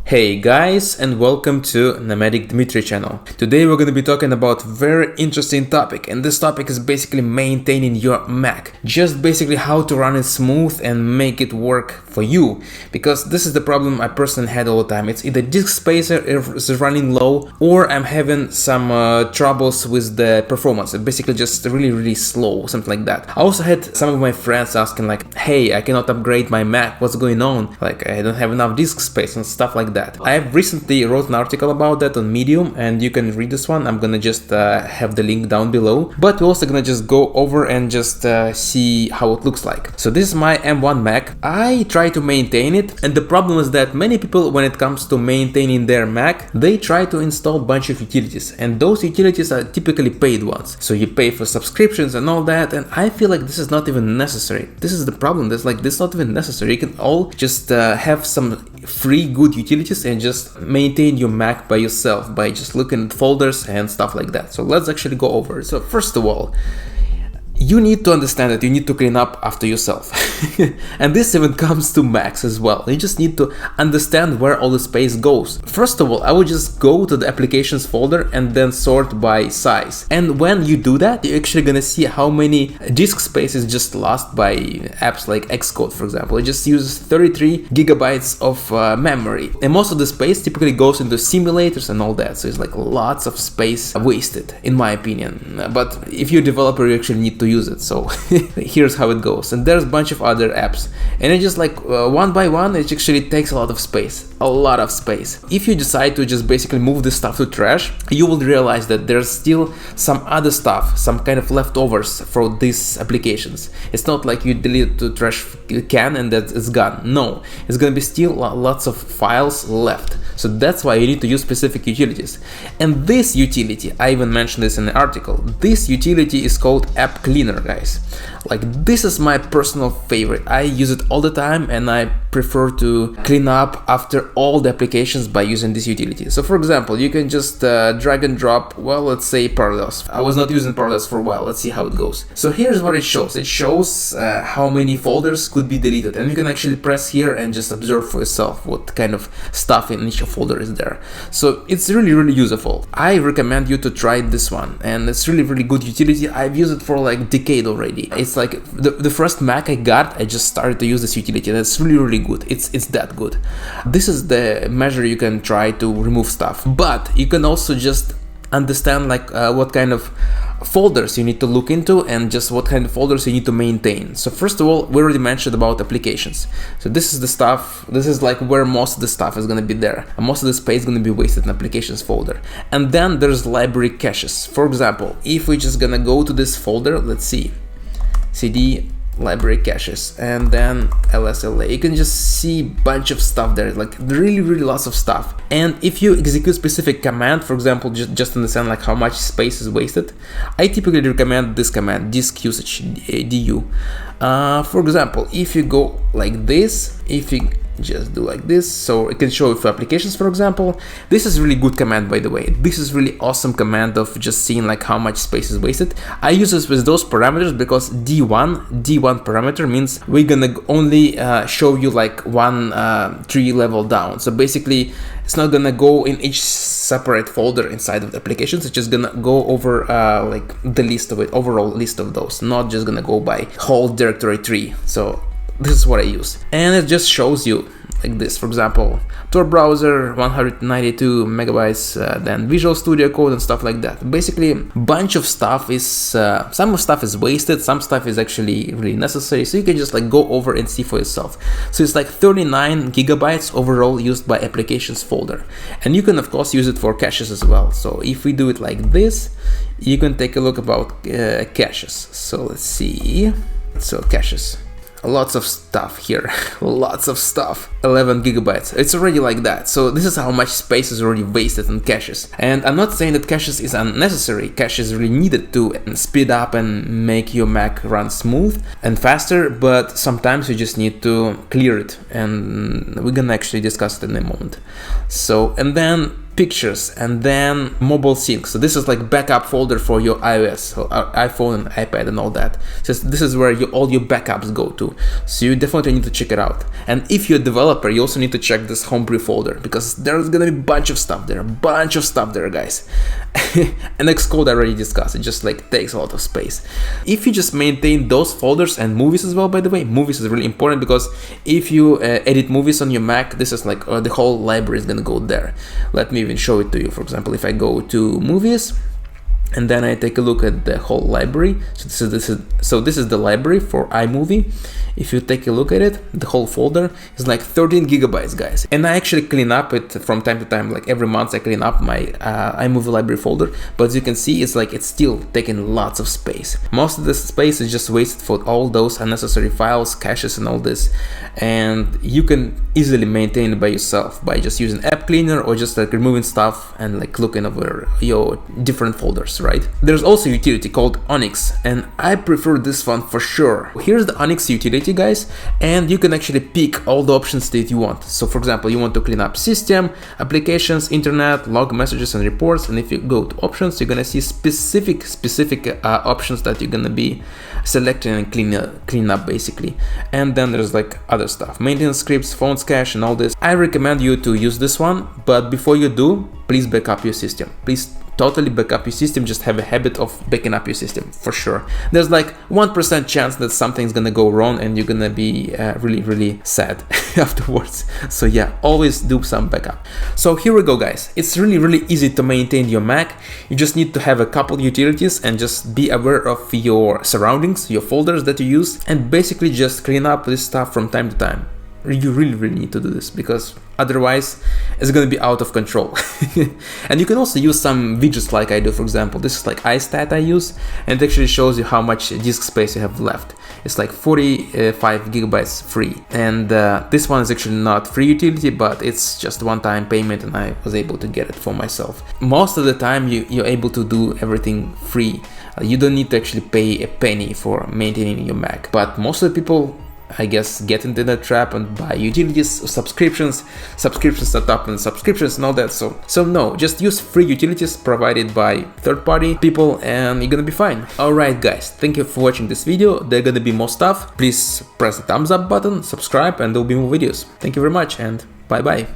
Hey guys, and welcome to Nomadic Dmitry channel. Today we're going to be talking about very interesting topic, and this topic is basically maintaining your Mac. Just basically how to run it smooth and make it work for you, because this is the problem I personally had all the time. It's either disk space is running low, or I'm having some troubles with the performance. It's basically just really slow, something like that. I also had some of my friends asking like, hey, I cannot upgrade my Mac, what's going on? Like, I don't have enough disk space and stuff like that. I recently wrote an article about that on Medium, and you can read this one. I'm gonna just have the link down below, but we're also gonna just go over and just see how it looks like. So this is my M1 Mac. I try to maintain it, and the problem is that many people, when it comes to maintaining their Mac, they try to install a bunch of utilities, and those utilities are typically paid ones. So you pay for subscriptions and all that, and I feel like this is not even necessary. This is the problem. This is not even necessary. You can all just have some free good utilities and just maintain your Mac by yourself by just looking at folders and stuff like that. So let's actually go over it. So first of all, you need to understand that you need to clean up after yourself. And this even comes to Macs as well. You just need to understand where all the space goes. First of all, I would just go to the applications folder and then sort by size. And when you do that, you're actually gonna see how many disk space is just lost by apps like Xcode, for example. It just uses 33 gigabytes of memory. And most of the space typically goes into simulators and all that. So it's like lots of space wasted, in my opinion. But if you're a developer, you actually need to use it. So here's how it goes. And there's a bunch of other apps, and it just like one by one, it actually takes a lot of space. If you decide to just basically move this stuff to trash, you will realize that there's still some other stuff, some kind of leftovers for these applications. It's not like you delete the trash can and that it's gone. No, it's gonna be still lots of files left. So that's why you need to use specific utilities. And this utility, I even mentioned this in the article, this utility is called App Cleaner, guys. Like, this is my personal favorite. I use it all the time, and I prefer to clean up after all the applications by using this utility. So for example, you can just drag and drop, well, let's say Parallels. I was not using Parallels for a while. Let's see how it goes. So here's what it shows. It shows how many folders could be deleted, and you can actually press here and just observe for yourself what kind of stuff in each folder is there. So it's really useful. I recommend you to try this one, and it's really good utility. I've used it for like a decade already. It's like the first Mac I got, I just started to use this utility, and it's really good. It's that good. This is the measure you can try to remove stuff, but you can also just understand like what kind of folders you need to look into and just what kind of folders you need to maintain. So first of all, we already mentioned about applications. So this is the stuff, this is like where most of the stuff is going to be there, and most of the space is going to be wasted in applications folder. And then there's library caches. For example, if we're just gonna go to this folder, let's see, cd library caches, and then lsla, you can just see a bunch of stuff there, like really lots of stuff. And if you execute specific command, for example, just understand like how much space is wasted, I typically recommend this command, disk usage du. For example, if you go like this, if you just do like this, so it can show you for applications, for example. This is really good command, by the way. This is really awesome command of just seeing like how much space is wasted. I use this with those parameters because D1 parameter means we're gonna only show you like one tree level down. So basically, it's not gonna go in each separate folder inside of the applications. It's just gonna go over like the list of it, overall list of those, not just gonna go by whole directory tree. So this is what I use, and it just shows you like this. For example, Tor browser, 192 megabytes, then Visual Studio Code and stuff like that. Basically, bunch of stuff is some stuff is wasted, some stuff is actually really necessary. So you can just like go over and see for yourself. So it's like 39 gigabytes overall used by applications folder, and you can of course use it for caches as well. So if we do it like this, you can take a look about caches. So let's see. So caches. Lots of stuff here, lots of stuff, 11 gigabytes. It's already like that. So this is how much space is already wasted on caches. And I'm not saying that caches is unnecessary. Caches is really needed to speed up and make your Mac run smooth and faster, but sometimes you just need to clear it, and we're gonna actually discuss it in a moment. So, and then pictures, and then mobile sync. So this is like backup folder for your iOS, so iPhone and iPad and all that. So this is where all your backups go to. So you definitely need to check it out. And if you're a developer, you also need to check this HomeBrew folder, because there's gonna be a bunch of stuff there, guys. And Xcode I already discussed, it just like takes a lot of space. If you just maintain those folders, and movies as well, by the way, movies is really important, because if you edit movies on your Mac, this is like the whole library is gonna go there. Let me even show it to you. For example, if I go to movies and then I take a look at the whole library, so this is the library for iMovie. If you take a look at it, the whole folder is like 13 gigabytes, guys. And I actually clean up it from time to time, like every month I clean up my iMovie library folder. But as you can see, it's still taking lots of space. Most of the space is just wasted for all those unnecessary files, caches and all this. And you can easily maintain it by yourself by just using App Cleaner, or just like removing stuff and like looking over your different folders, right? There's also a utility called Onyx, and I prefer this one for sure. Here's the Onyx utility, guys, and you can actually pick all the options that you want. So for example, you want to clean up system, applications, internet, log messages and reports, and if you go to options, you're gonna see specific options that you're gonna be selecting and clean up basically. And then there's like other stuff, maintenance scripts, phones cache and all this. I recommend you to use this one, but before you do, please back up your system. Please totally back up your system. Just have a habit of backing up your system for sure. There's like 1% chance that something's gonna go wrong and you're gonna be really sad afterwards. So yeah, always do some backup. So here we go, guys. It's really easy to maintain your Mac. You just need to have a couple utilities and just be aware of your surroundings, your folders that you use, and basically just clean up this stuff from time to time. You really need to do this, because otherwise it's going to be out of control. And you can also use some widgets like I do. For example, this is like iStat I use, and it actually shows you how much disk space you have left. It's like 45 gigabytes free, and this one is actually not free utility, but it's just one-time payment, and I was able to get it for myself. Most of the time you're able to do everything free. You don't need to actually pay a penny for maintaining your Mac, but most of the people, I guess, get into that trap and buy utilities, subscriptions setup and subscriptions and all that. So no, just use free utilities provided by third-party people and you're gonna be fine. Alright guys, thank you for watching this video. There's gonna be more stuff. Please press the thumbs up button, subscribe, and there'll be more videos. Thank you very much, and bye bye.